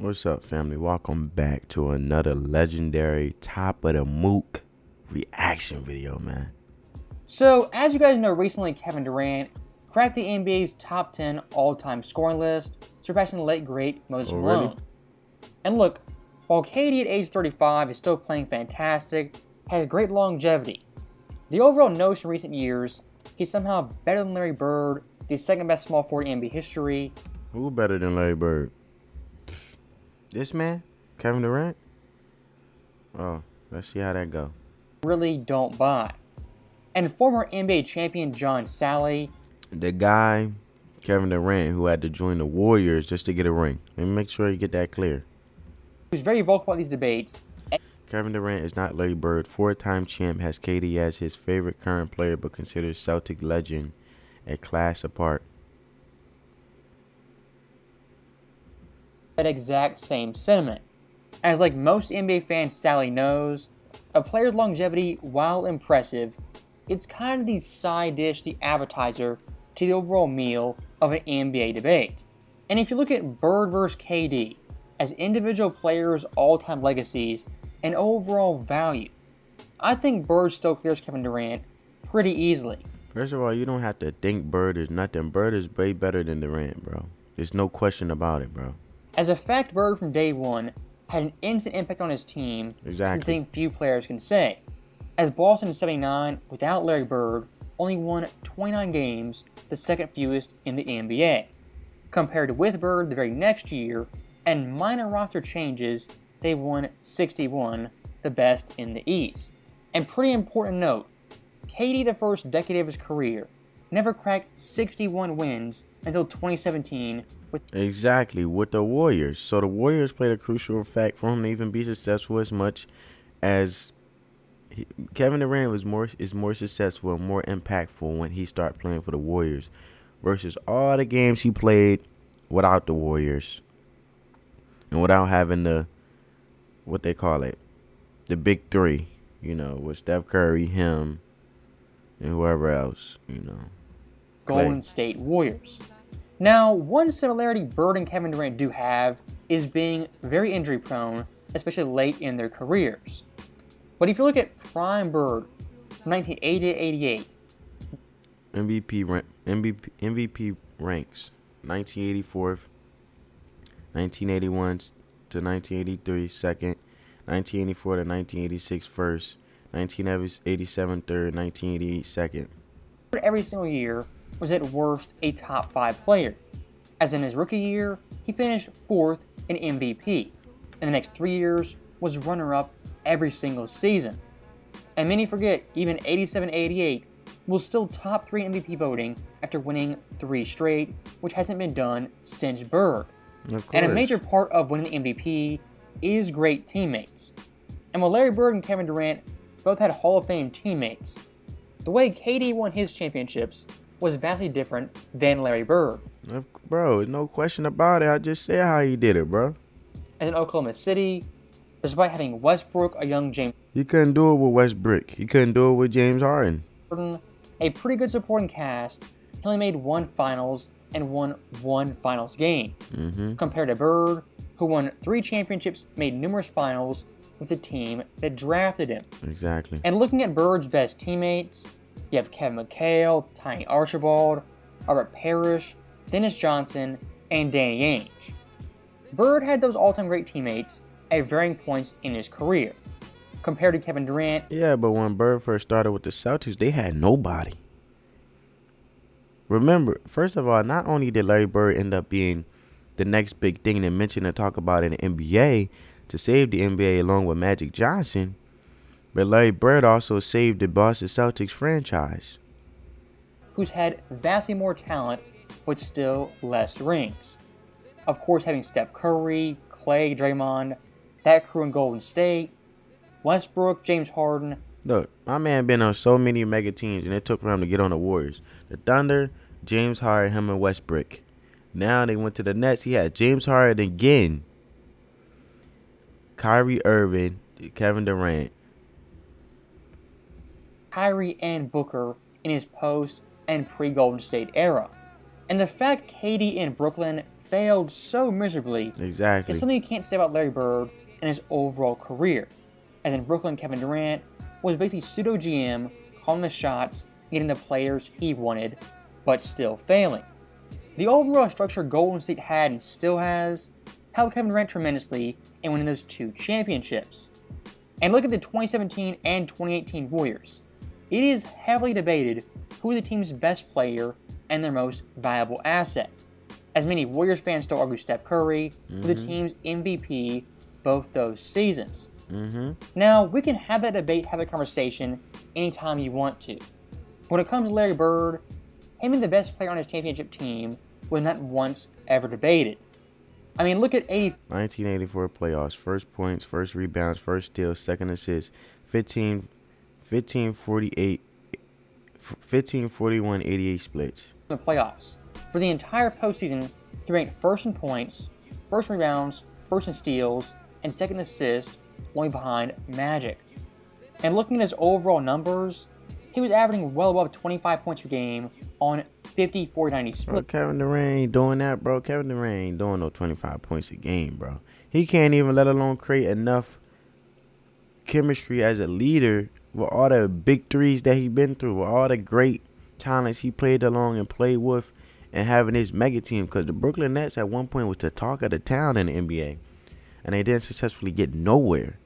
What's up, family? Welcome back to another legendary top of the Mook reaction video, man. So, as you guys know, recently Kevin Durant cracked the NBA's top 10 all-time scoring list, surpassing the late great Moses Malone. Really? And look, while KD at age 35 is still playing fantastic, has great longevity, the overall notion in recent years, he's somehow better than Larry Bird, the second best small forward in NBA history. Who better than Larry Bird? This man? Kevin Durant? Oh, let's see how that go. Really don't buy. And former NBA champion John Sally, The guy, Kevin Durant, who had to join the Warriors just to get a ring. Let me make sure you get that clear. who's very vocal about these debates, Kevin Durant is not Larry Bird. Four-time champ, has KD as his favorite current player, but considers Celtic legend a class apart. that exact same sentiment. As like most NBA fans Sally knows, a player's longevity, while impressive, it's kind of the side dish, the appetizer to the overall meal of an NBA debate. And if you look at Bird vs. KD as individual players' all-time legacies and overall value, I think Bird still clears Kevin Durant pretty easily. First of all, you don't have to think Bird is nothing. Bird is way better than Durant, bro. There's no question about it, bro. As a fact, Bird from day one had an instant impact on his team, Exactly. something few players can say. As Boston in '79, without Larry Bird, only won 29 games, the second fewest in the NBA. Compared to with Bird the very next year, and minor roster changes, they won 61, the best in the East. And pretty important note, KD the first decade of his career never cracked 61 wins until 2017 with Exactly, with the Warriors. So the Warriors played a crucial fact for him to even be successful as much as Kevin Durant is more successful and more impactful when he started playing for the Warriors versus all the games he played without the Warriors and without having what they call it, the big three, with Steph Curry, him, and whoever else, Golden State Warriors. Now, one similarity Bird and Kevin Durant do have is being very injury prone, especially late in their careers. But if you look at prime Bird from 1980 to 88, MVP ranks 1984, 1981 to 1983 second, 1984 to 1986 first, 1987 third, 1988 second. every single year was at worst a top 5 player. As in his rookie year, he finished 4th in MVP. In the next 3 years, was runner-up every single season. And many forget, even 87-88 was still top 3 in MVP voting after winning 3 straight, which hasn't been done since Bird. And a major part of winning the MVP is great teammates. And while Larry Bird and Kevin Durant both had Hall of Fame teammates, the way KD won his championships was vastly different than Larry Bird. Bro, no question about it. I just said how he did it, bro. And in Oklahoma City, despite having Westbrook, a young James He couldn't do it with Westbrook. He couldn't do it with James Harden. Harden, a pretty good supporting cast, he only made 1 finals and won 1 finals game. Compared to Bird, who won 3 championships, made numerous finals with the team that drafted him. Exactly. And looking at Bird's best teammates, you have Kevin McHale, Tiny Archibald, Robert Parrish, Dennis Johnson, and Danny Ainge. Bird had those all-time great teammates at varying points in his career. Compared to Kevin Durant, Yeah, but when Bird first started with the Celtics, they had nobody. Remember, first of all, not only did Larry Bird end up being the next big thing to mention and talk about in the NBA to save the NBA along with Magic Johnson, but Larry Bird also saved the Boston Celtics franchise. who's had vastly more talent but still less rings. Of course, having Steph Curry, Clay, Draymond, that crew in Golden State, Westbrook, James Harden. Look, my man been on so many mega teams, and it took for him to get on the Warriors. The Thunder, James Harden, him and Westbrook. Now they went to the Nets. He had James Harden again, Kyrie Irving, Kevin Durant. Kyrie and Booker in his post and pre-Golden State era. And the fact KD in Brooklyn failed so miserably. Exactly. It's something you can't say about Larry Bird and his overall career. As in Brooklyn, Kevin Durant was basically pseudo GM, calling the shots, getting the players he wanted, but still failing. The overall structure Golden State had and still has helped Kevin Durant tremendously in winning those 2 championships. And look at the 2017 and 2018 Warriors. It is heavily debated who is the team's best player and their most valuable asset. As many Warriors fans still argue Steph Curry was the team's MVP both those seasons. Now, we can have that debate, have that conversation anytime you want to. When it comes to Larry Bird, him being the best player on his championship team was not once ever debated. I mean, look at 1984 playoffs, first points, first rebounds, first steals, second assists, 48, 41, 88 splits. The playoffs. For the entire postseason, he ranked first in points, first rebounds, first in steals, and second assist, only behind Magic. And looking at his overall numbers, he was averaging well above 25 points per game on 50, 40, 90 split. Bro, Kevin Durant ain't doing that, bro. Kevin Durant ain't doing no 25 points a game, bro. He can't even, let alone create enough chemistry as a leader with all the big threes that he been through, with all the great talents he played along and played with, and having his mega team. Because the Brooklyn Nets at one point was the talk of the town in the NBA, and they didn't successfully get nowhere.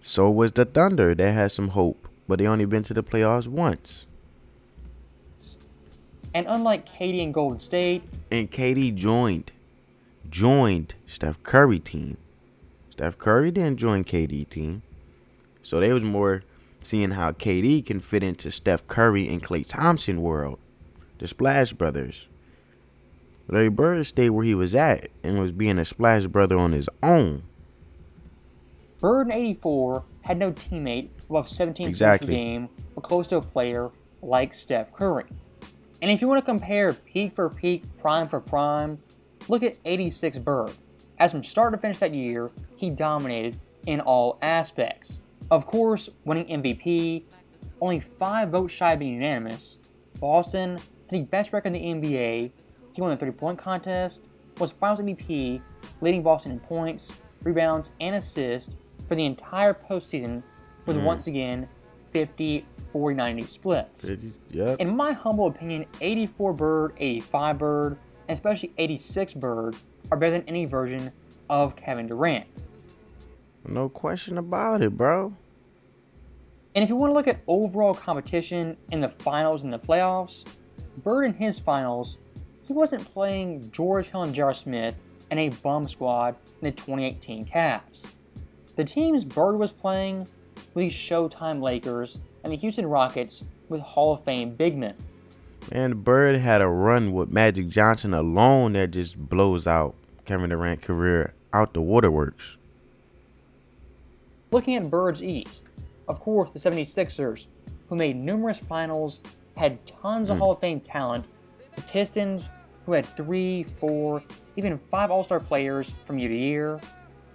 So was the Thunder. That had some hope, but they only been to the playoffs once. And unlike KD and Golden State, and KD joined Steph Curry team. Steph Curry didn't join KD team. So they was more seeing how KD can fit into Steph Curry and Klay Thompson world. The Splash Brothers. Larry Bird stayed where he was at and was being a Splash Brother on his own. Bird in 84 had no teammate above 17 points per game or close to a player like Steph Curry. And if you want to compare peak for peak, prime for prime, look at 86 Bird. As from start to finish that year, he dominated in all aspects. Of course, winning MVP, only 5 votes shy of being unanimous. Boston had the best record in the NBA. He won the 3-point contest, was Finals MVP, leading Boston in points, rebounds, and assists for the entire postseason with once again 50, 40, 90 splits. Yep. In my humble opinion, 84 Bird, 85 Bird, and especially 86 Bird are better than any version of Kevin Durant. No question about it, bro. And if you want to look at overall competition in the finals and the playoffs, Bird in his finals, he wasn't playing George Hill and J.R. Smith and a bum squad in the 2018 Cavs. The teams Bird was playing were the Showtime Lakers and the Houston Rockets with Hall of Fame big men. And Bird had a run with Magic Johnson alone that just blows out Kevin Durant's career out the waterworks. Looking at Bird's East, of course, the 76ers, who made numerous finals, had tons of Hall of Fame talent. The Pistons, who had 3, 4, even 5 All-Star players from year to year.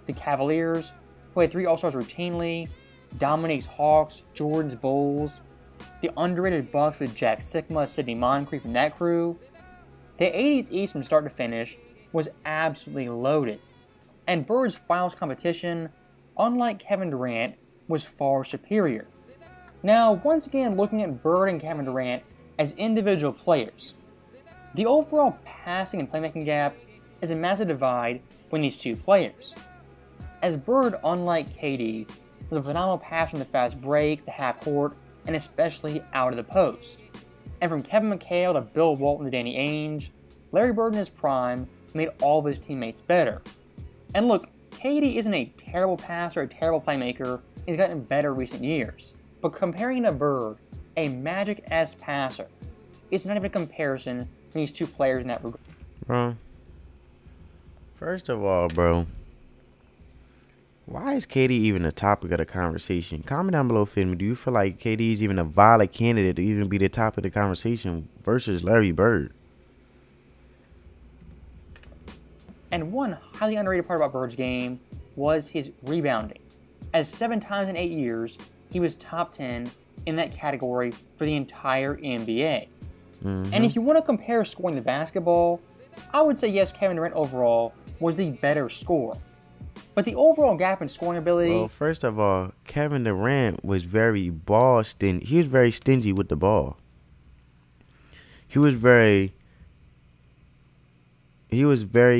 The Cavaliers, who had 3 All-Stars routinely. Dominique's Hawks, Jordan's Bulls. The underrated Bucks with Jack Sikma, Sidney Moncrief from that crew. The 80s East from start to finish was absolutely loaded. And Bird's finals competition, unlike Kevin Durant, was far superior. Now, once again, looking at Bird and Kevin Durant as individual players, the overall passing and playmaking gap is a massive divide between these two players. As Bird, unlike KD, was a phenomenal passer in the fast break, the half court, and especially out of the post. And from Kevin McHale to Bill Walton to Danny Ainge, Larry Bird in his prime made all of his teammates better. And look, KD isn't a terrible passer or a terrible playmaker. He's gotten better in recent years. But comparing to Bird, a Magic-esque passer, it's not even a comparison between these two players in that regard. Bro, first of all, bro, why is KD even a topic of the conversation? Comment down below, Finn. Do you feel like KD is even a valid candidate to even be the top of the conversation versus Larry Bird? And one highly underrated part about Bird's game was his rebounding. As 7 times in 8 years, he was top 10 in that category for the entire NBA. And if you want to compare scoring the basketball, I would say yes, Kevin Durant overall was the better scorer. But the overall gap in scoring ability... Well, first of all, Kevin Durant was very ball stingy. He was very stingy with the ball. He was very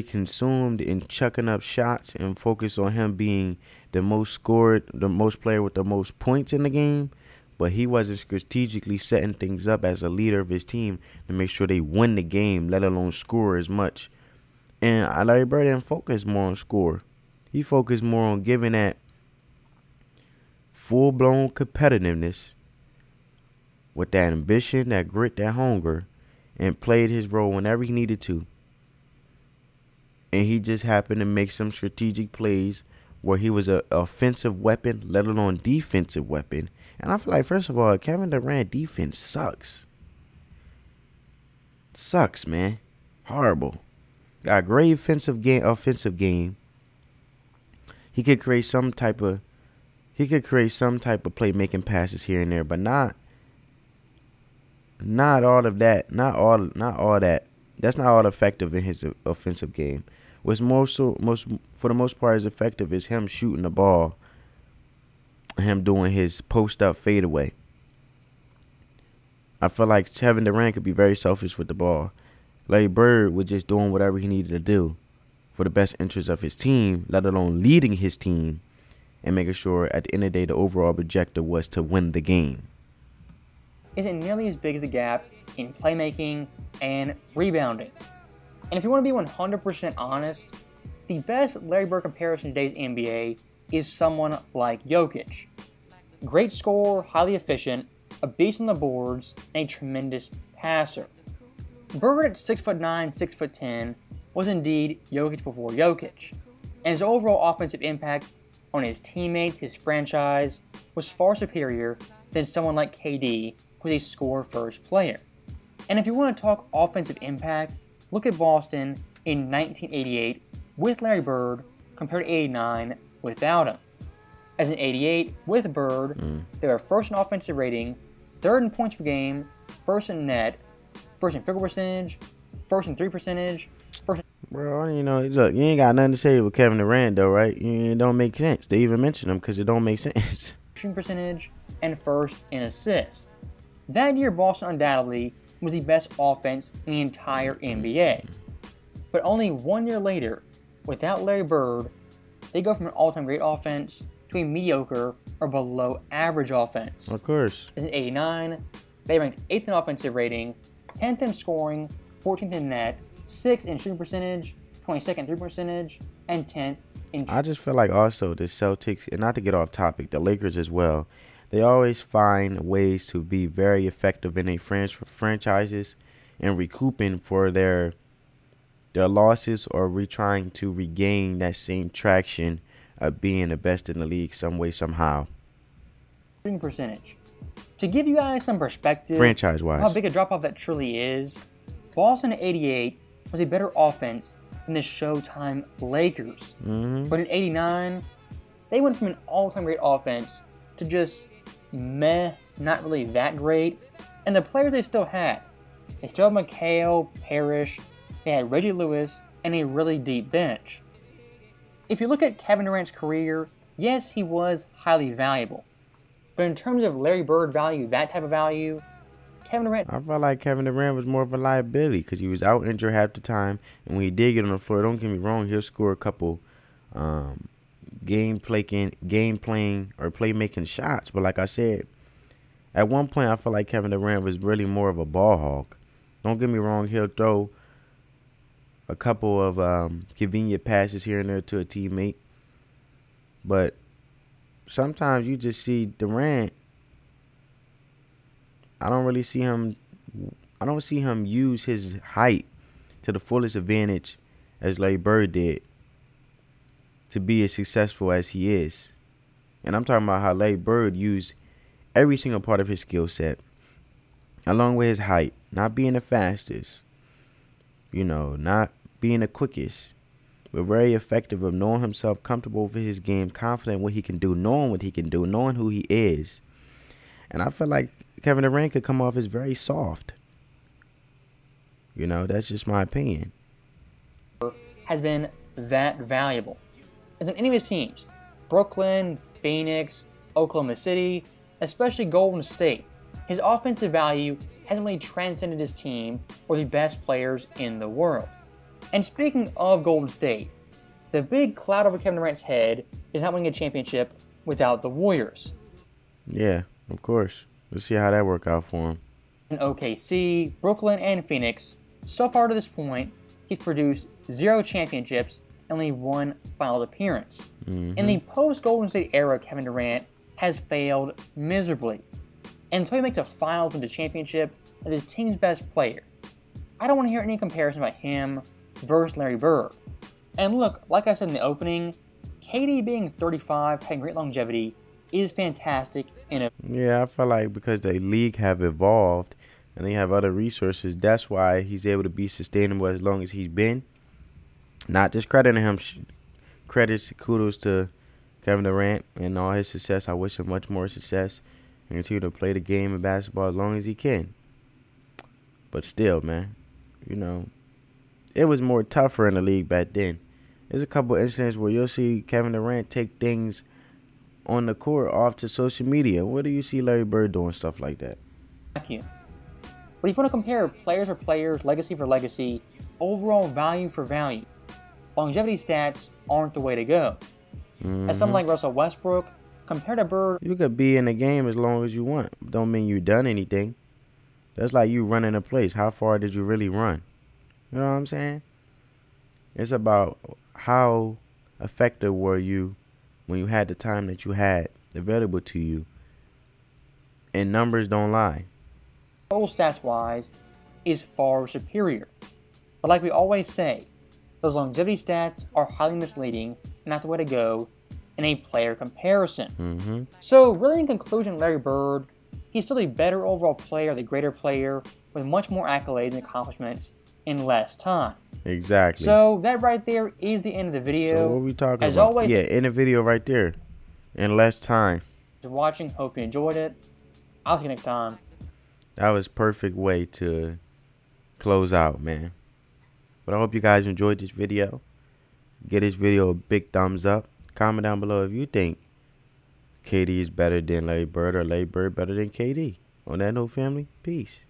consumed in chucking up shots and focused on him being the most player with the most points in the game. But he wasn't strategically setting things up as a leader of his team to make sure they win the game, let alone score as much. And Larry Bird didn't focus more on score. He focused more on giving that full-blown competitiveness with that ambition, that grit, that hunger, and played his role whenever he needed to. And he just happened to make some strategic plays where he was an offensive weapon, let alone defensive weapon. And I feel like, first of all, Kevin Durant defense sucks. Sucks, man. Horrible. Got a great offensive game. He could create some type of playmaking passes here and there, but not all of that. Not all that. That's not all effective in his offensive game. What's for the most part is effective is him shooting the ball, him doing his post up fadeaway. I feel like Kevin Durant could be very selfish with the ball. Larry Bird was just doing whatever he needed to do for the best interest of his team, let alone leading his team and making sure at the end of the day the overall objective was to win the game. Isn't nearly as big as the gap in playmaking and rebounding. And if you want to be 100% honest, the best Larry Bird comparison in today's NBA is someone like Jokic. Great scorer, highly efficient, a beast on the boards, and a tremendous passer. Bird at 6'9", 6'10", was indeed Jokic before Jokic, and his overall offensive impact on his teammates, his franchise, was far superior than someone like KD, who was a score-first player. And if you want to talk offensive impact, look at Boston in 1988 with Larry Bird compared to 89 without him. As in 88, with Bird, they were first in offensive rating, third in points per game, first in net, first in field goal percentage, first in 3 percentage, first. Bro, look, you ain't got nothing to say with Kevin Durant, though, right? It don't make sense. They even mention him because it don't make sense. Shooting percentage, and first in assists. That year, Boston undoubtedly was the best offense in the entire NBA. But only 1 year later, without Larry Bird, they go from an all-time great offense to a mediocre or below average offense. Of course. As in 89, they ranked 8th in offensive rating, 10th in scoring, 14th in net, 6th in shooting percentage, 22nd in 3 percentage, and 10th in... I just feel like also the Celtics, and not to get off topic, the Lakers as well, they always find ways to be very effective in their franchises and recouping for their losses or trying to regain that same traction of being the best in the league some way, somehow. Shooting percentage. To give you guys some perspective, franchise-wise, how big a drop-off that truly is, Boston in 88 was a better offense than the Showtime Lakers. But in 89, they went from an all-time great offense to just meh, not really that great. And the players they still had. They still had McHale, Parrish, they had Reggie Lewis, and a really deep bench. If you look at Kevin Durant's career, yes, he was highly valuable. But in terms of Larry Bird value, that type of value, Kevin Durant... I felt like Kevin Durant was more of a liability because he was out injured half the time. And when he did get on the floor, don't get me wrong, he'll score a couple game playing or playmaking shots. But like I said, at one point I feel like Kevin Durant was really more of a ball hog. Don't get me wrong, he'll throw a couple of convenient passes here and there to a teammate. But sometimes you just see Durant, I don't see him use his height to the fullest advantage as Larry Bird did to be as successful as he is. And I'm talking about how Larry Bird used every single part of his skill set, along with his height, not being the fastest, not being the quickest, but very effective of knowing himself, comfortable with his game, confident in what he can do, knowing what he can do, knowing who he is. And I feel like Kevin Durant could come off as very soft. That's just my opinion. has been that valuable. As in any of his teams, Brooklyn, Phoenix, Oklahoma City, especially Golden State, his offensive value hasn't really transcended his team or the best players in the world. And speaking of Golden State, the big cloud over Kevin Durant's head is not winning a championship without the Warriors. Yeah, of course. Let's see how that work out for him. In OKC, Brooklyn, and Phoenix, so far to this point, he's produced 0 championships and only 1 finals appearance. In the post-Golden State era, Kevin Durant has failed miserably. And until he makes a finals with the championship as his team's best player, I don't want to hear any comparison about him versus Larry Bird. And look, like I said in the opening, KD being 35, having great longevity, is fantastic. Yeah, I feel like because the league have evolved and they have other resources, that's why he's able to be sustainable as long as he's been. Not discrediting him. Credits, kudos to Kevin Durant and all his success. I wish him much more success and continue to play the game of basketball as long as he can. But still, man, you know, it was more tougher in the league back then. There's a couple incidents where you'll see Kevin Durant take things on the court off to social media. Where do you see Larry Bird doing stuff like that? But if you want to compare players for players, legacy for legacy, overall value for value, longevity stats aren't the way to go. As someone like Russell Westbrook, compared to Bird, you could be in the game as long as you want. Don't mean you done anything. That's like you running a place. How far did you really run? You know what I'm saying? It's about how effective were you when you had the time that you had available to you. And numbers don't lie. total stats-wise, is far superior. But like we always say, those longevity stats are highly misleading and not the way to go in a player comparison. So really in conclusion, Larry Bird, he's still a better overall player, the greater player, with much more accolades and accomplishments in less time. Exactly. So that right there is the end of the video. So what are we talking As about? always, Yeah, in the video right there. In less time. watching, hope you enjoyed it. I'll see you next time. That was perfect way to close out, man. But I hope you guys enjoyed this video. Give this video a big thumbs up. Comment down below if you think KD is better than Larry Bird or Larry Bird better than KD. On that note, family, peace.